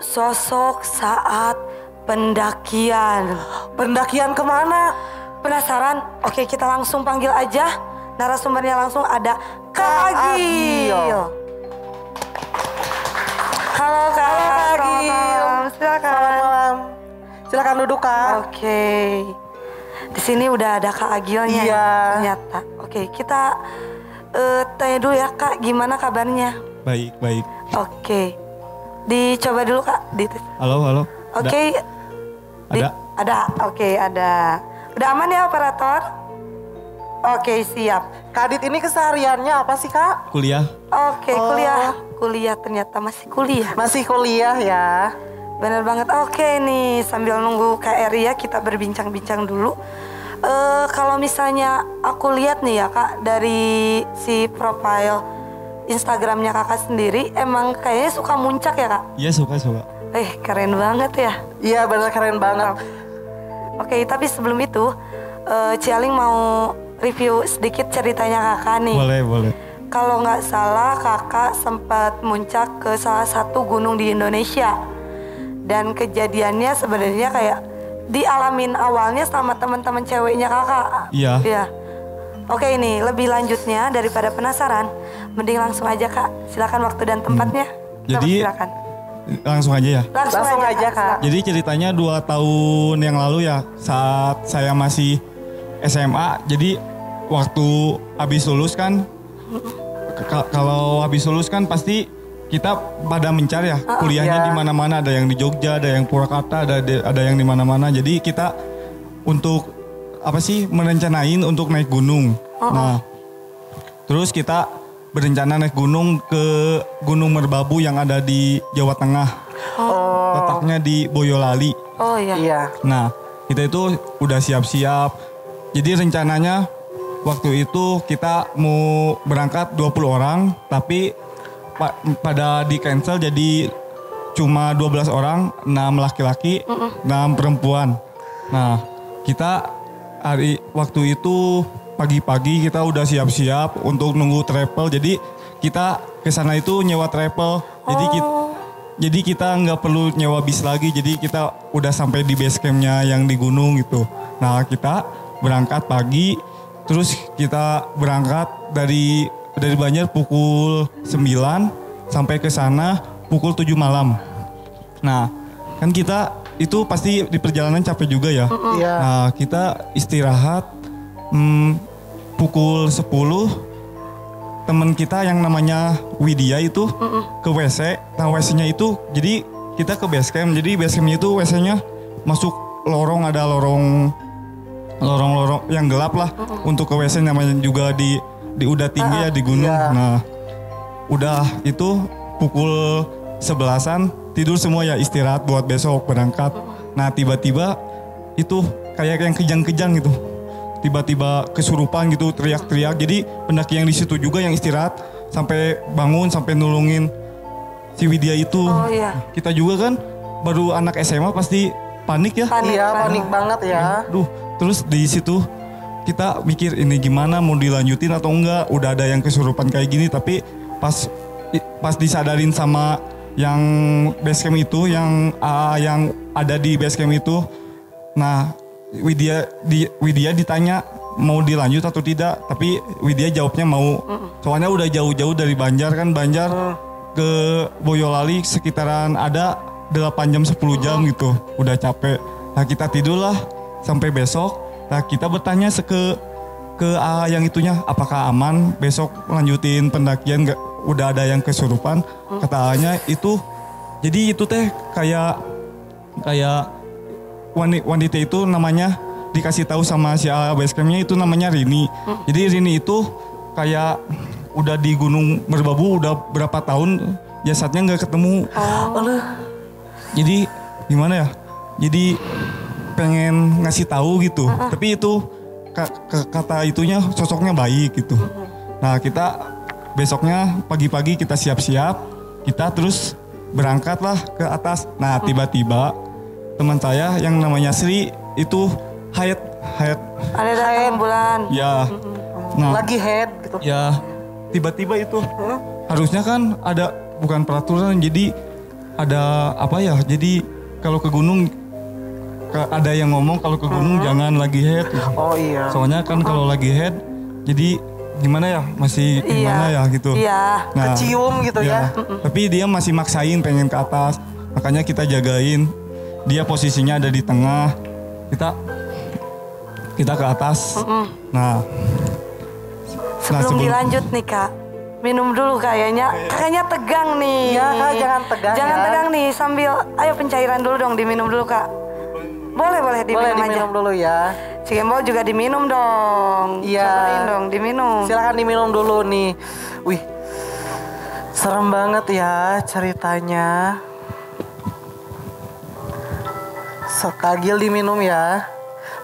sosok saat pendakian. Pendakian kemana? Penasaran? Oke, kita langsung panggil aja. Narasumbernya langsung ada Kak Agil. Halo Kak Agil. Silakan. Selamat malam. Silakan duduk Kak. Oke. Di sini udah ada Kak Agilnya. Iya. Ternyata. Oke, kita tanya dulu ya Kak, gimana kabarnya? Baik, baik. Oke. Dicoba dulu Kak. Halo. Oke. Ada? Ada. Oke, ada. Udah aman ya operator? Oke, siap. Kak Adit ini kesehariannya apa sih Kak? Kuliah. Oke, kuliah ternyata masih kuliah. Masih kuliah ya. Bener banget. Oke nih, sambil nunggu Kak Eri ya, kita berbincang-bincang dulu. Kalau misalnya aku lihat nih ya Kak, dari si profile Instagramnya Kakak sendiri, emang kayaknya suka muncak ya Kak? Iya, suka. Keren banget ya. Iya bener keren banget. Oke, tapi sebelum itu, Cialing mau review sedikit ceritanya Kakak nih. Boleh. Kalau nggak salah Kakak sempat muncak ke salah satu gunung di Indonesia. Dan kejadiannya sebenarnya kayak dialamin awalnya sama teman-teman ceweknya Kakak. Iya. Oke, ini lebih lanjutnya daripada penasaran, mending langsung aja Kak. Silakan waktu dan tempatnya. Jadi silakan. langsung aja ya. Langsung aja Kak. Jadi ceritanya 2 tahun yang lalu ya, saat saya masih SMA. Jadi waktu habis lulus kan, kalau habis lulus kan pasti kita pada mencari ya kuliahnya di mana-mana. Ada yang di Jogja, ada yang Purwakarta, ada yang di mana-mana. Jadi kita untuk merencanain untuk naik gunung. Nah, terus kita berencana naik gunung ke Gunung Merbabu yang ada di Jawa Tengah. Letaknya di Boyolali. Oh iya. Nah, kita itu udah siap-siap. Jadi rencananya waktu itu kita mau berangkat 20 orang, tapi pada di cancel jadi cuma 12 orang, 6 laki-laki, 6 perempuan. Nah, kita waktu itu pagi-pagi kita udah siap-siap untuk nunggu travel. Jadi kita ke sana itu nyewa travel. Jadi kita nggak perlu nyewa bis lagi. Jadi kita udah sampai di base campnya yang di gunung gitu. Nah, kita berangkat pagi, terus kita berangkat dari Banjar pukul 9 sampai ke sana pukul 7 malam. Nah, kan kita itu pasti di perjalanan capek juga ya. Nah, kita istirahat pukul 10. Teman kita yang namanya Widya itu ke WC. Nah, WC-nya itu jadi kita ke base camp. Jadi base camp itu WC-nya masuk lorong, ada lorong yang gelap lah. Untuk ke WC namanya juga di udah tinggi ya di gunung. Nah, udah itu pukul 11-an tidur semua ya, istirahat buat besok berangkat. Nah, tiba-tiba itu kayak yang kejang-kejang gitu. Tiba-tiba kesurupan gitu, teriak-teriak. Jadi pendaki yang di situ juga yang istirahat sampai bangun, sampai nulungin si Widya itu. Kita juga kan baru anak SMA pasti panik ya. Panik banget ya. Terus di situ kita mikir ini gimana, mau dilanjutin atau enggak. Udah ada yang kesurupan kayak gini, tapi pas disadarin sama yang base camp itu, yang ada di base camp itu. Nah, Widya ditanya mau dilanjut atau tidak, tapi Widya jawabnya mau. Soalnya udah jauh-jauh dari Banjar kan, Banjar ke Boyolali sekitaran ada 8 jam 10 jam gitu, udah capek. Nah, kita tidurlah sampai besok. Nah, kita bertanya ke yang itunya, apakah aman besok lanjutin pendakian, udah ada yang kesurupan. Kata A-nya itu, jadi itu teh kayak wanita itu namanya dikasih tahu sama si A base campnya itu namanya Rini. Jadi Rini itu kayak udah di Gunung Merbabu udah berapa tahun jasadnya nggak ketemu. Jadi gimana ya? Jadi pengen ngasih tahu gitu. Tapi itu kata itunya sosoknya baik gitu. Nah, kita besoknya pagi-pagi kita siap-siap, kita terus berangkatlah ke atas. Nah, tiba-tiba teman saya yang namanya Sri itu haid. Ada bulan. Ya. Nah, lagi head gitu. Ya, tiba-tiba itu harusnya kan ada bukan peraturan, jadi ada apa ya? Jadi kalau ke gunung ada yang ngomong kalau ke gunung jangan lagi head. Oh iya. Soalnya kan kalau lagi head jadi gimana ya? Masih gimana ya gitu. Iya. Nah, Kecium gitu ya. Tapi dia masih maksain pengen ke atas. Makanya kita jagain. Dia posisinya ada di tengah. Kita ke atas. Nah, Sebelum dilanjut nih Kak, minum dulu kayaknya. Kayaknya tegang nih. Iya Kak, jangan tegang Jangan ya. tegang nih, sambil ayo pencairan dulu dong, diminum dulu Kak. Boleh Boleh diminum aja. diminum dulu ya. Cigembol juga diminum dong. Iya. Cobain dong, diminum. Silakan diminum dulu nih. Wih, serem banget ya ceritanya. Sekagil diminum ya.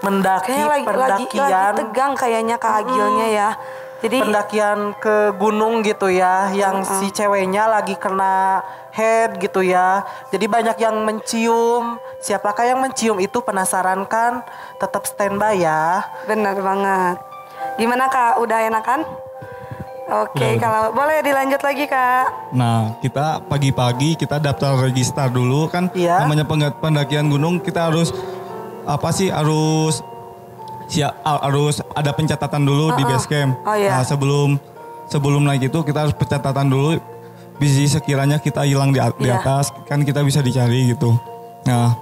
Mendaki Kayaknya lagi pendakian, tegang kayaknya Kak Agilnya ya. Jadi pendakian ke gunung gitu ya, yang si ceweknya lagi kena head gitu ya. Jadi banyak yang mencium. Siapakah yang mencium itu, penasaran kan? Tetap standby ya. benar banget. Gimana Kak? Udah enakan? Oke, Udah. kalau boleh dilanjut lagi Kak. Nah, kita pagi-pagi kita daftar register dulu kan. Iya. Namanya pendakian gunung kita harus harus ada pencatatan dulu di base camp. Oh, iya. Nah, sebelum naik itu kita harus pencatatan dulu. Bisa sekiranya kita hilang di Iya. atas kan kita bisa dicari gitu. Nah,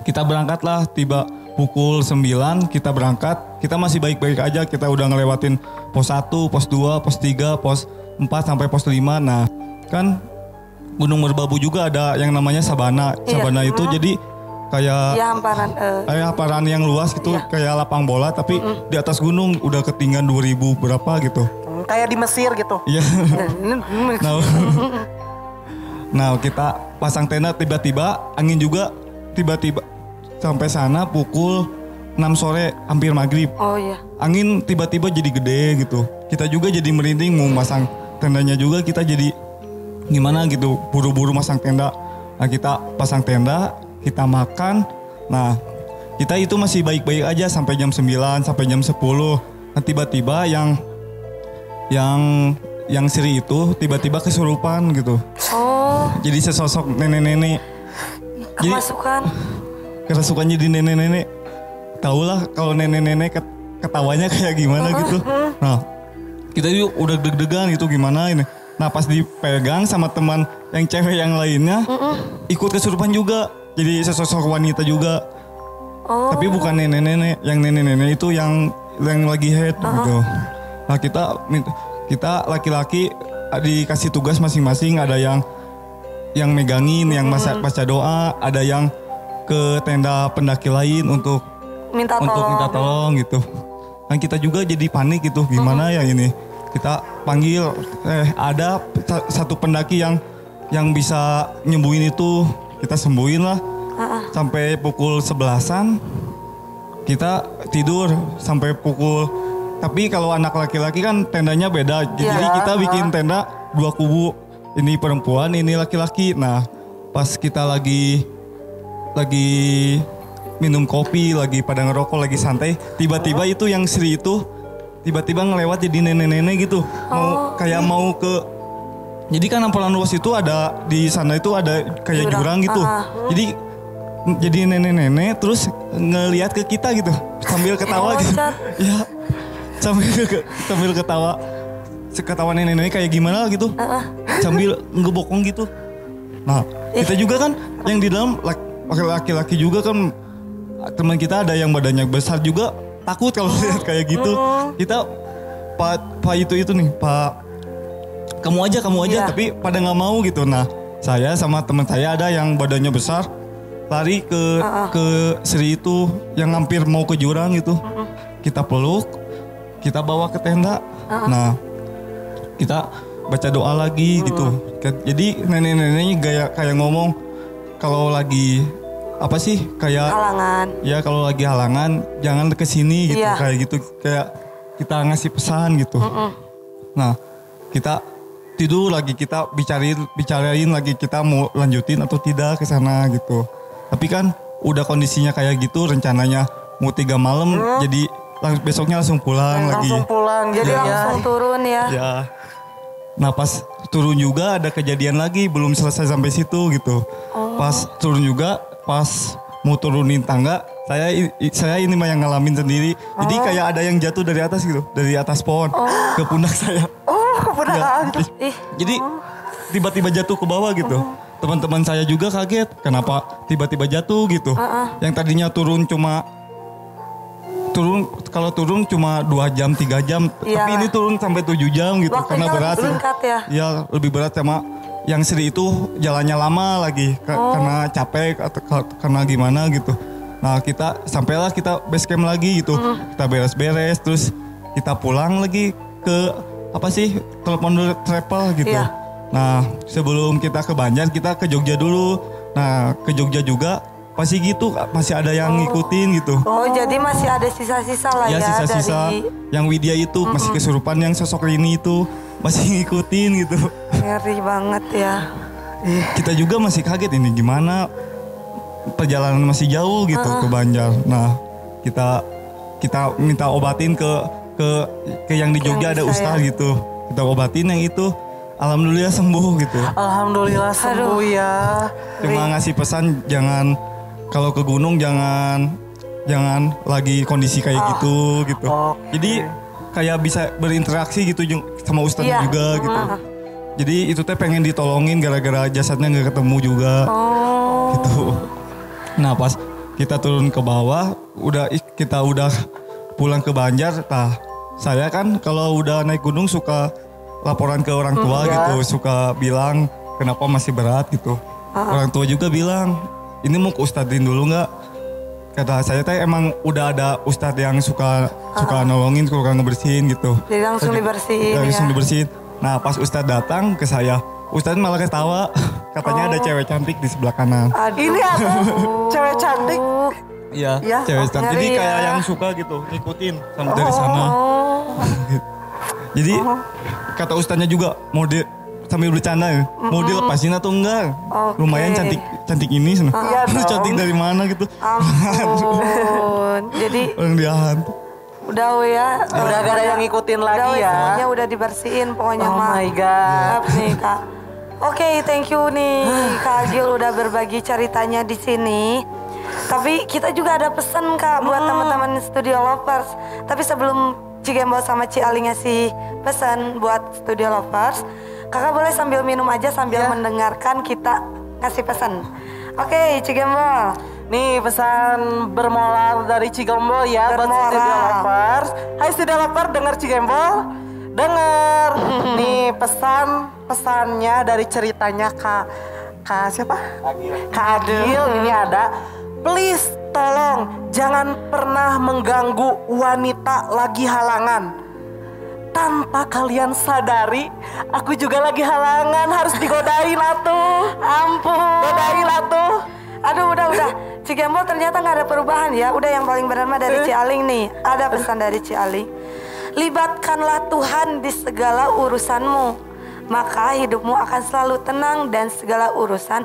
kita berangkatlah tiba pukul 9 kita berangkat. Kita masih baik-baik aja, kita udah ngelewatin pos 1, pos 2, pos 3, pos 4 sampai pos 5. Nah, kan Gunung Merbabu juga ada yang namanya sabana. Iya. Sabana itu jadi kayak Ya hamparan. hamparan yang luas gitu, Iya. kayak lapang bola tapi di atas gunung udah ketinggian 2000 berapa gitu. Kayak di Mesir gitu. Iya. Nah, kita pasang tenda, tiba-tiba angin juga tiba-tiba sampai sana pukul 6 sore hampir maghrib. Oh iya. Angin tiba-tiba jadi gede gitu. Kita juga jadi merinding mau masang tendanya juga, kita jadi gimana gitu, buru-buru masang tenda. Nah, kita pasang tenda, kita makan. Nah, kita itu masih baik-baik aja sampai jam 9, sampai jam 10. Nah, tiba-tiba yang Sri itu tiba-tiba kesurupan gitu. Oh, Jadi sesosok nenek-nenek. Jadi kerasukan jadi nenek-nenek. Tahulah kalau nenek-nenek ketawanya kayak gimana gitu. Nah, kita juga udah deg-degan gitu gimana ini. Nah, pas dipegang sama teman yang cewek yang lainnya ikut kesurupan juga. Jadi sesosok wanita juga. Oh. Tapi bukan nenek-nenek. Yang nenek-nenek itu yang lagi head gitu. Nah, kita laki-laki dikasih tugas masing-masing. Ada yang megangin, yang baca doa. Ada yang ke tenda pendaki lain untuk minta tolong gitu. Kan kita juga jadi panik gitu. Gimana ya ini? Kita panggil ada satu pendaki yang bisa nyembuhin itu. Kita sembuhin lah. Sampai pukul 11-an kita tidur sampai pukul. Tapi kalau anak laki-laki kan tendanya beda. Jadi kita bikin tenda 2 kubu. Ini perempuan, ini laki-laki. Nah, pas kita lagi minum kopi, lagi pada ngerokok, lagi santai, tiba-tiba itu yang Sri itu tiba-tiba ngelewat jadi nenek-nenek gitu. Mau ke. Jadi kan Ampholan Luas itu ada di sana itu ada kayak jurang gitu. Jadi nenek-nenek terus ngelihat ke kita gitu sambil ketawa gitu. Ya. Sambil ketawa. Ketawa nenek-nenek kayak gimana gitu. Sambil ngebokong gitu. Nah, kita juga kan yang di dalam laki-laki juga kan, teman kita ada yang badannya besar juga takut kalau lihat kayak gitu. Kita Pak itu nih, Pak kamu aja tapi pada nggak mau gitu. Nah, saya sama teman saya ada yang badannya besar lari ke Sri itu yang hampir mau ke jurang gitu. Kita peluk, kita bawa ke tenda. Nah, kita baca doa lagi gitu. Jadi nenek-neneknya kayak ngomong kalau lagi apa sih kayak halangan. Ya, kalau lagi halangan jangan ke sini gitu, kayak gitu, kayak kita ngasih pesan gitu. Nah, kita tidur lagi, kita bicarain lagi kita mau lanjutin atau tidak ke sana gitu. Tapi kan udah kondisinya kayak gitu, rencananya mau 3 malam, jadi besoknya langsung pulang lagi. Langsung pulang jadi langsung turun ya. Ya. Nah, pas turun juga ada kejadian lagi, belum selesai sampai situ gitu. Pas turun juga, pas mau turunin tangga, saya ini mah yang ngalamin sendiri. Jadi kayak ada yang jatuh dari atas gitu, dari atas pohon ke pundak saya. Ke pundak. Ih. Jadi tiba-tiba jatuh ke bawah gitu. Teman-teman saya juga kaget, kenapa tiba-tiba jatuh gitu. Yang tadinya kalau turun cuma 2 jam 3 jam, Iya. tapi ini turun sampai 7 jam gitu. Waktunya karena berat. lebih singkat ya? Ya lebih berat sama yang Sri itu jalannya lama lagi karena capek atau karena gimana gitu. Nah sampailah kita base camp lagi gitu. Kita beres-beres terus kita pulang lagi ke telepon travel gitu. Iya. Nah sebelum kita ke Banjar kita ke Jogja dulu. Nah ke Jogja juga pasti gitu masih ada yang ngikutin gitu. Oh, jadi masih ada sisa-sisa lah ya, Ya sisa-sisa dari yang Widya itu masih kesurupan, yang sosok Rini itu masih ngikutin gitu. ngeri banget ya. Kita juga masih kaget ini gimana perjalanan masih jauh gitu ke Banjar. Nah kita minta obatin ke yang di Jogja ada bisa ustaz gitu. Kita obatin yang itu, alhamdulillah sembuh gitu. Alhamdulillah sembuh ya. Cuma ngasih pesan jangan kalau ke gunung jangan lagi kondisi kayak gitu. Oke. Jadi kayak bisa berinteraksi gitu sama ustadznya Iya. juga gitu. Jadi itu teh pengen ditolongin gara-gara jasadnya nggak ketemu juga. Gitu. Nah pas kita turun ke bawah, kita udah pulang ke Banjar. Nah saya kan kalau udah naik gunung suka laporan ke orang tua gitu, suka bilang kenapa masih berat gitu. Orang tua juga bilang, ini mau ke ustadzin dulu nggak? Kata saya teh emang udah ada ustadz yang suka nolongin, suka ngebersihin gitu. Jadi langsung dibersihin ya. Langsung dibersihin. Nah pas ustadz datang ke saya, ustadz malah ketawa. Katanya ada cewek cantik di sebelah kanan. Aduh. Ini apa? Cewek cantik. Iya, Ya. cewek cantik. Jadi ngeri kayak ya. yang suka gitu, ngikutin dari sana. Jadi kata ustadznya juga sambil bercanda ya, mau dilepasin atau enggak? Oke. Lumayan cantik ini. Iya dong. Cantik dari mana gitu? Ampun. Jadi Orang dia hantu. udah ya. Udah gak ada yang ngikutin Udah lagi ya. semuanya udah dibersihin pokoknya Oh mah. my God. Maaf nih Kak. Oke, thank you nih Kak Agil udah berbagi ceritanya di sini. Tapi kita juga ada pesan Kak buat teman-teman Studio Lovers. Tapi sebelum Cigembol sama Ci Ali ngasih pesan buat Studio Lovers, Kakak boleh sambil minum aja sambil mendengarkan kita ngasih pesan. Oke, Cigembol. Nih pesan bermoral dari Cigembol ya buat Bermoral. Studio Lovers. Hai Studio Lovers, denger Cigembol? Denger. Nih pesannya dari ceritanya Kak siapa? Kak Agil ini ada. Please tolong jangan pernah mengganggu wanita lagi halangan. Tanpa kalian sadari, aku juga lagi halangan, harus digodain atuh. Ampun. Godain atuh. Aduh udah. Cigembol ternyata nggak ada perubahan ya. Udah yang paling benar mah dari Ci Aling nih. Ada pesan dari Ci Aling. Libatkanlah Tuhan di segala urusanmu. Maka hidupmu akan selalu tenang dan segala urusan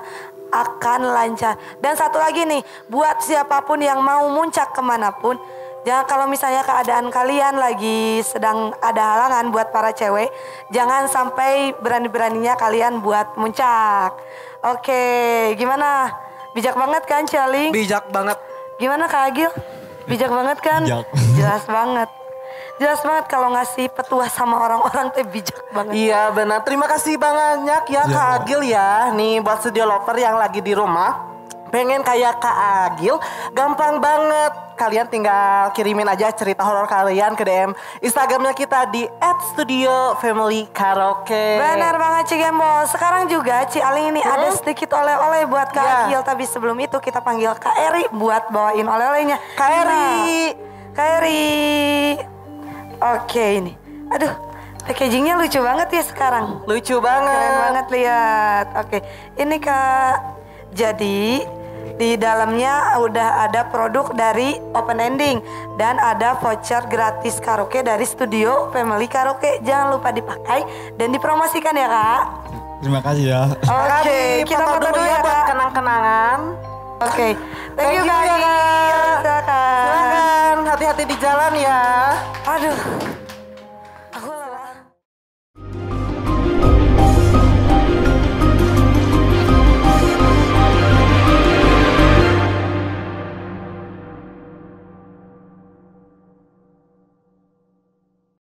akan lancar. Dan satu lagi nih, buat siapapun yang mau muncak kemanapun, jangan kalau misalnya keadaan kalian lagi sedang ada halangan buat para cewek, jangan sampai berani-beraninya kalian buat muncak. Oke, gimana? Bijak banget kan Caling? Bijak banget. Gimana Kak Agil? Bijak banget kan? Bijak. Jelas banget. Jelas banget kalau ngasih petua sama orang-orang tuh bijak banget. Iya benar. Terima kasih banyak ya Kak Agil ya. Nih buat Studio Lover yang lagi di rumah, pengen kayak Kak Agil, gampang banget. Kalian tinggal kirimin aja cerita horor kalian ke DM Instagramnya kita di @studiofamilykaraoke. Benar banget Cigembol. Sekarang juga Ci Aling ini ada sedikit oleh-oleh buat Kak Iya. Agil. Tapi sebelum itu kita panggil Kak Eri buat bawain oleh-olehnya. Kak Eri. Kak Eri. Oke ini. Aduh, packagingnya lucu banget ya sekarang. Lucu banget. Keren banget lihat. Oke, ini Kak. Jadi di dalamnya udah ada produk dari Open Ending dan ada voucher gratis karaoke dari Studio Family Karaoke. Jangan lupa dipakai dan dipromosikan ya Kak. Terima kasih ya. Oke, kita foto dulu ya buat Kak. kenang-kenangan. Oke, thank you Kak. ya, Kak. Silakan. Silakan, hati-hati di jalan ya. Aduh,